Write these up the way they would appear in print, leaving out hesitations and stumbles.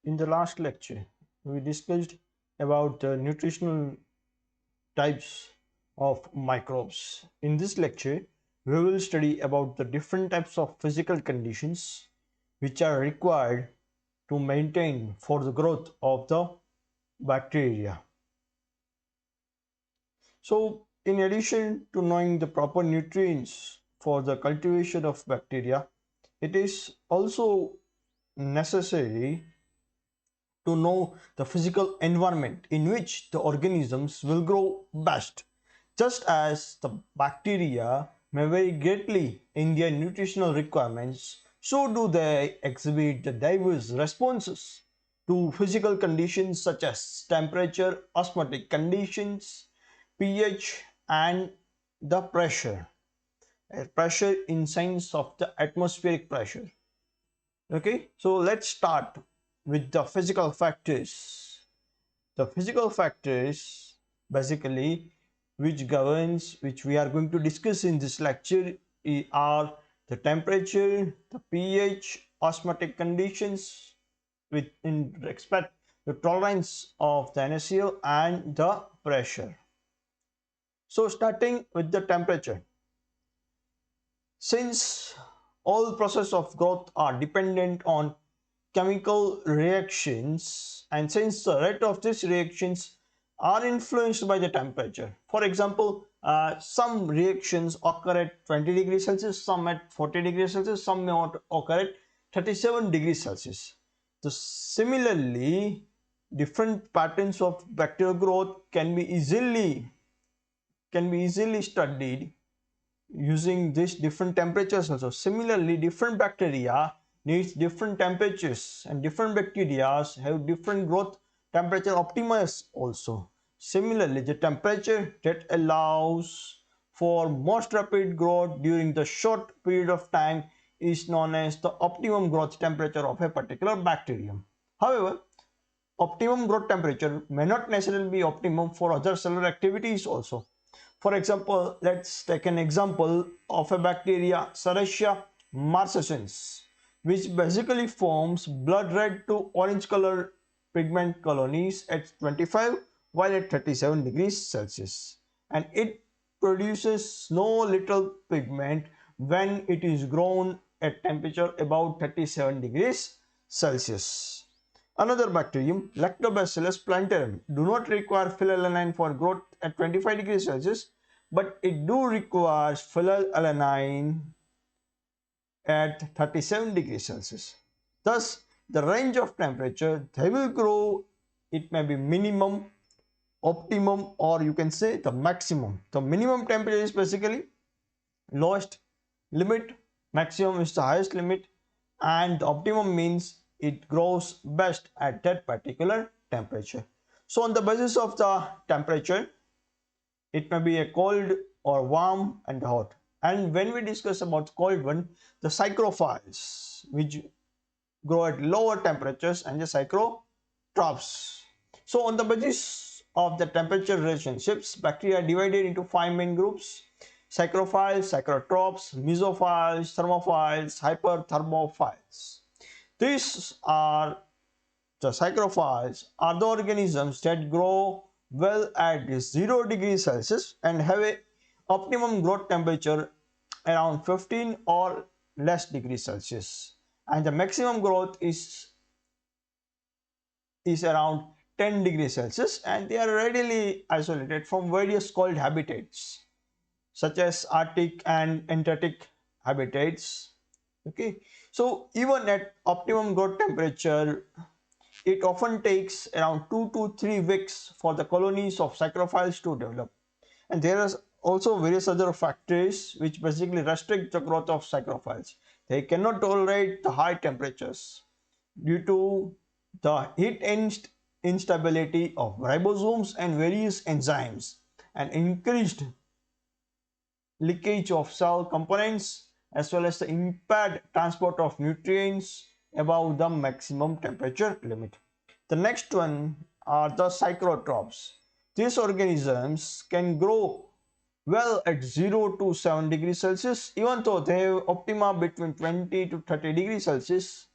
In the last lecture, we discussed about the nutritional types of microbes. In this lecture, we will study about the different types of physical conditions which are required to maintain for the growth of the bacteria. So, in addition to knowing the proper nutrients for the cultivation of bacteria, it is also necessary to know the physical environment in which the organisms will grow best. Just as the bacteria may vary greatly in their nutritional requirements, so do they exhibit the diverse responses to physical conditions such as temperature, osmotic conditions, pH, and the pressure. Pressure in sense of the atmospheric pressure. Okay, so let's start with the physical factors. The physical factors basically which we are going to discuss in this lecture are the temperature, the pH, osmotic conditions with in respect the tolerance of the NaCl and the pressure. So starting with the temperature, since all process of growth are dependent on chemical reactions, and since the rate of these reactions are influenced by the temperature. For example, some reactions occur at 20 degrees Celsius, some at 40 degrees Celsius, some may occur at 37 degrees Celsius. So similarly, different patterns of bacterial growth can be easily studied using these different temperatures also. Similarly, different bacteria needs different temperatures, and different bacteria have different growth temperature optimums also. Similarly, the temperature that allows for most rapid growth during the short period of time is known as the optimum growth temperature of a particular bacterium. However, optimum growth temperature may not necessarily be optimum for other cellular activities also. For example, let's take an example of a bacteria Serratia marcescens, which basically forms blood red to orange color pigment colonies at 25 while at 37 degrees Celsius, and it produces no little pigment when it is grown at temperature about 37 degrees Celsius. Another bacterium, Lactobacillus plantarum, do not require phenylalanine for growth at 25 degrees Celsius, but it do requires phenylalanine at 37 degrees Celsius. Thus, the range of temperature they will grow, it may be minimum, optimum, or you can say the maximum. The minimum temperature is basically lowest limit, maximum is the highest limit, and the optimum means it grows best at that particular temperature. So on the basis of the temperature, it may be a cold or warm and hot. And when we discuss about cold one, the psychrophiles, which grow at lower temperatures, and the psychrotrophs. So on the basis of the temperature relationships, bacteria are divided into 5 main groups: psychrophiles, psychrotrophs, mesophiles, thermophiles, hyperthermophiles. These are the psychrophiles are the organisms that grow well at 0 degrees Celsius and have a optimum growth temperature around 15 or less degrees Celsius, and the maximum growth is around 10 degrees Celsius, and they are readily isolated from various cold habitats such as Arctic and Antarctic habitats. Okay, so even at optimum growth temperature, it often takes around 2 to 3 weeks for the colonies of psychrophiles to develop. And there are also various other factors which basically restrict the growth of psychrophiles. They cannot tolerate the high temperatures due to the heat instability of ribosomes and various enzymes, and increased leakage of cell components, as well as the impaired transport of nutrients above the maximum temperature limit. The next one are the psychrotrophs. These organisms can grow well at 0 to 7 degrees Celsius, even though they have optima between 20 to 30 degrees Celsius.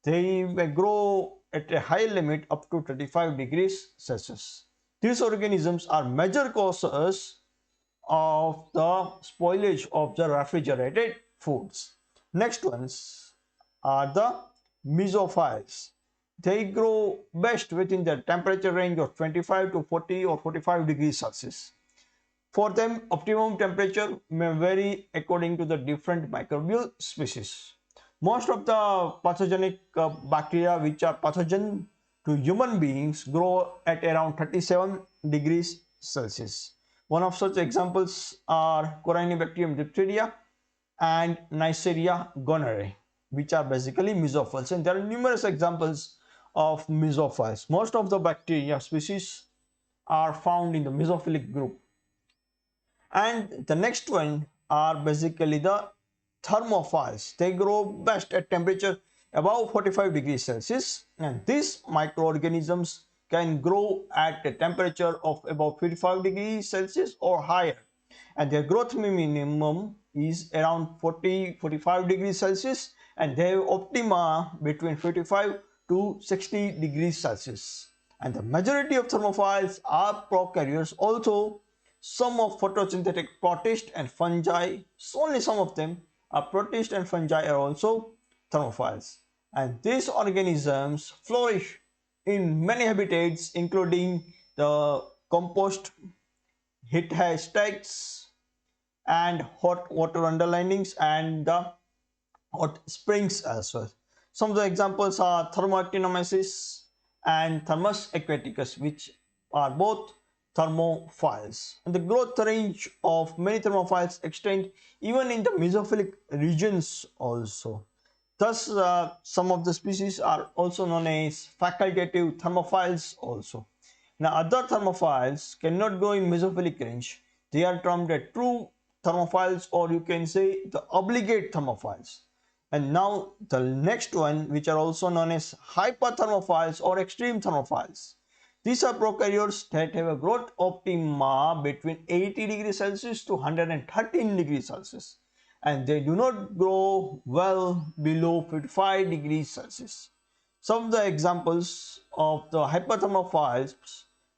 They may grow at a high limit up to 35 degrees Celsius. These organisms are major causes of the spoilage of the refrigerated foods. Next ones are the mesophiles. They grow best within the temperature range of 25 to 40 or 45 degrees Celsius. For them, optimum temperature may vary according to the different microbial species. Most of the pathogenic bacteria which are pathogen to human beings grow at around 37 degrees Celsius. One of such examples are Corynebacterium diphtheria and Neisseria gonorrhoeae, which are basically mesophiles. And there are numerous examples of mesophiles. Most of the bacteria species are found in the mesophilic group. And the next one are basically the thermophiles. They grow best at temperature above 45 degrees Celsius, and these microorganisms can grow at a temperature of about 55 degrees Celsius or higher, and their growth minimum is around 40-45 degrees Celsius, and they have optima between 55 to 60 degrees Celsius. And the majority of thermophiles are prokaryotes, although some of photosynthetic protists and fungi, only some of them are protists and fungi are also thermophiles. And these organisms flourish in many habitats including the compost, heat hashtags, and hot water underlinings and the hot springs as well. Some of the examples are Thermoactinomyces and Thermus aquaticus, which are both thermophiles. And the growth range of many thermophiles extend even in the mesophilic regions also. Thus, some of the species are also known as facultative thermophiles also. Now, other thermophiles cannot grow in mesophilic range. They are termed as true thermophiles, or you can say the obligate thermophiles. And now the next one, which are also known as hyperthermophiles or extreme thermophiles. These are prokaryotes that have a growth optima between 80 degrees Celsius to 113 degrees Celsius, and they do not grow well below 55 degrees Celsius. Some of the examples of the hyperthermophiles,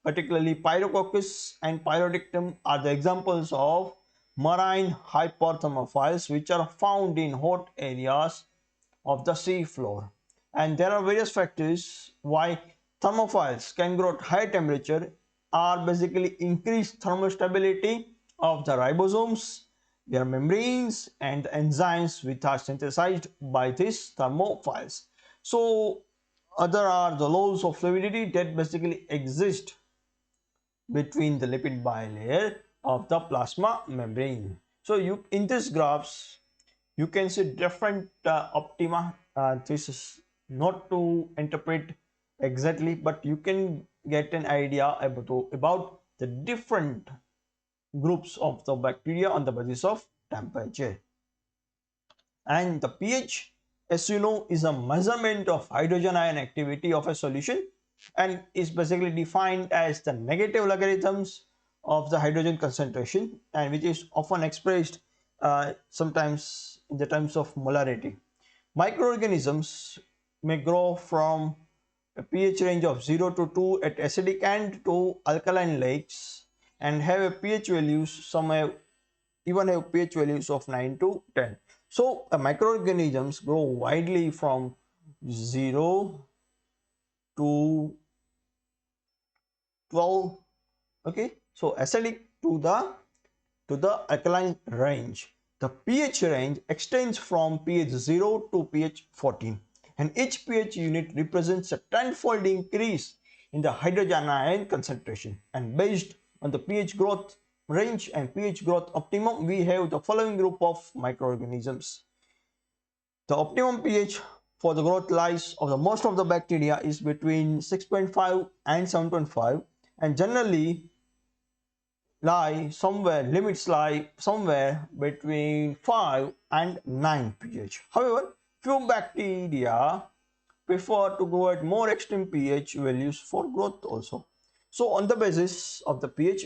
particularly Pyrococcus and Pyrodictum, are the examples of marine hyperthermophiles which are found in hot areas of the sea floor. And there are various factors why thermophiles can grow at high temperature are basically increased thermostability of the ribosomes, their membranes, and the enzymes which are synthesized by these thermophiles. So other are the laws of fluidity that basically exist between the lipid bilayer of the plasma membrane. So you in these graphs you can see different optima. This is not to interpret exactly, but you can get an idea about the different groups of the bacteria on the basis of temperature. And the pH, as you know, is a measurement of hydrogen ion activity of a solution and is basically defined as the negative logarithms of the hydrogen concentration, and which is often expressed sometimes in the terms of molarity. Microorganisms may grow from a pH range of 0 to 2 at acidic and to alkaline lakes and have a pH values, some have even have pH values of 9 to 10. So microorganisms grow widely from 0 to 12. Okay, so acidic to the alkaline range. The pH range extends from pH 0 to pH 14, and each pH unit represents a tenfold increase in the hydrogen ion concentration. And based on the pH growth range and pH growth optimum, we have the following group of microorganisms. The optimum pH for the growth lies of the most of the bacteria is between 6.5 and 7.5, and generally limits lie somewhere between 5 and 9 pH. However, few bacteria prefer to grow at more extreme pH values for growth also. So on the basis of the pH,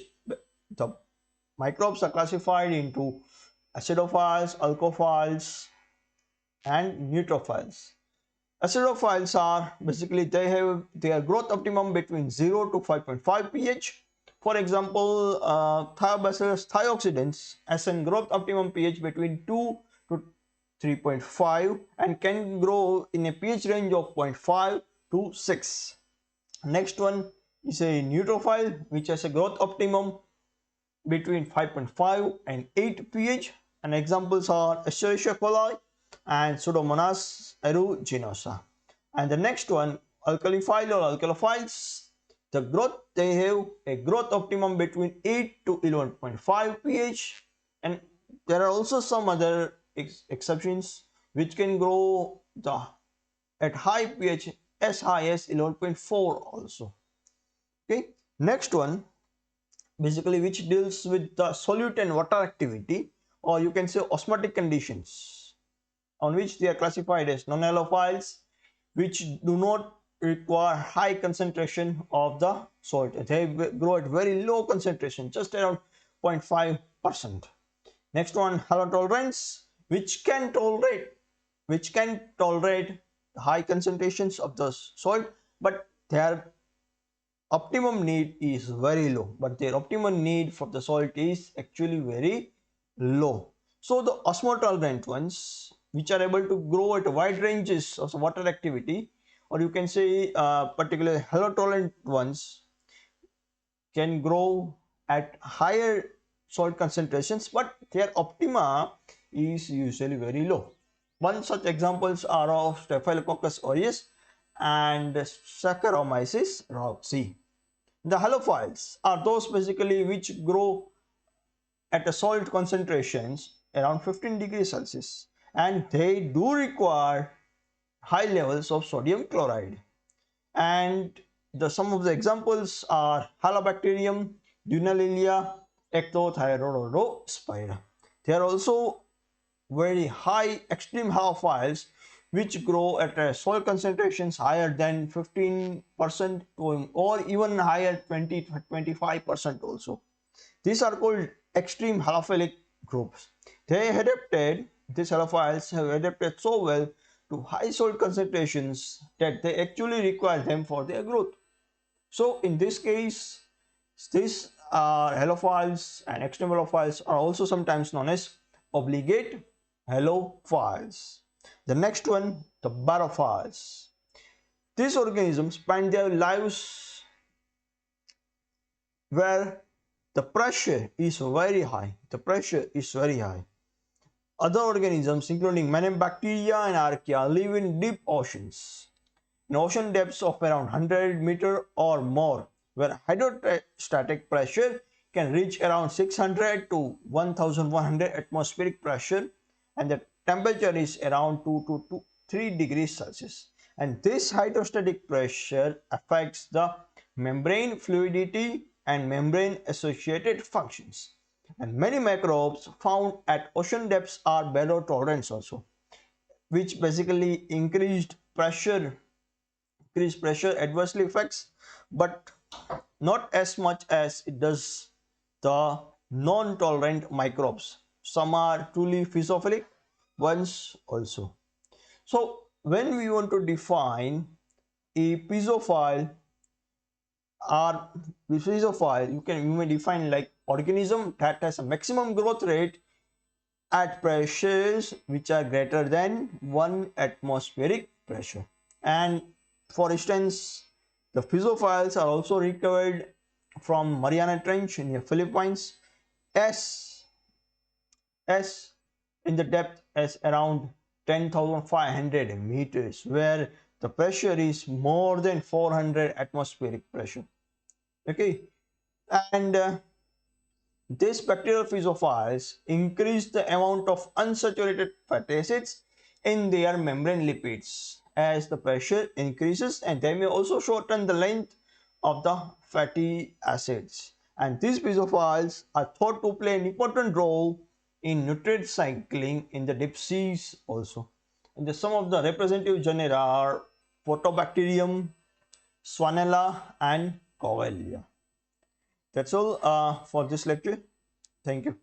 the microbes are classified into acetophiles, alkophiles, and neutrophils. Acetophiles are basically they have their growth optimum between 0 to 5.5 pH. For example, thiobacillus thioxidans has a growth optimum pH between 2 to 3.5 and can grow in a pH range of 0.5 to 6. Next one is a neutrophile which has a growth optimum between 5.5 and 8 pH, and examples are Escherichia coli and Pseudomonas aeruginosa. And the next one, alkalifile or alkalophiles, the growth they have a growth optimum between 8 to 11.5 pH, and there are also some other exceptions which can grow at high pH as high as 11.4 also. Okay, next one basically which deals with the solute and water activity, or you can say osmotic conditions, on which they are classified as non-halophiles, which do not require high concentration of the salt. They grow at very low concentration, just around 0.5%. Next one, halotolerance, which can tolerate high concentrations of the salt, but their optimum need is very low, but their optimum need for the salt is actually very low. So the osmotolerant ones, which are able to grow at wide ranges of water activity, or you can say particularly halotolerant ones, can grow at higher salt concentrations, but their optima is usually very low. One such examples are of Staphylococcus aureus and Saccharomyces roxy. The halophiles are those basically which grow at a salt concentrations around 15 degrees Celsius, and they do require high levels of sodium chloride. And some of the examples are Halobacterium, Dunaliella, Ectothyroidospira. They are also very high extreme halophiles which grow at soil concentrations higher than 15% or even higher 20 to 25% also. These are called extreme halophilic groups. These halophiles have adapted so well to high salt concentrations that they actually require them for their growth. So in this case, these halophiles and extreme halophiles are also sometimes known as obligate halophiles. The next one, the barophiles. These organisms spend their lives where the pressure is very high. Other organisms, including many bacteria and archaea, live in deep oceans, in ocean depths of around 100 meter or more, where hydrostatic pressure can reach around 600 to 1100 atmospheric pressure, and the temperature is around 2 to 3 degrees Celsius. And this hydrostatic pressure affects the membrane fluidity and membrane associated functions. And many microbes found at ocean depths are barotolerant also, which basically increased pressure adversely affects, but not as much as it does the non-tolerant microbes. Some are truly physophilic ones also. So when we want to define a piezophile or piezophile, you may define like organism that has a maximum growth rate at pressures which are greater than 1 atmospheric pressure. And for instance, the phyzophiles are also recovered from Mariana Trench in the Philippines as in the depth as around 10,500 meters, where the pressure is more than 400 atmospheric pressure. Okay, and these bacterial phyzophiles increase the amount of unsaturated fatty acids in their membrane lipids as the pressure increases, and they may also shorten the length of the fatty acids. And these phyzophiles are thought to play an important role in nutrient cycling in the deep seas also. And some of the representative genera are Photobacterium, Swanella, and Covelia. That's all for this lecture. Thank you.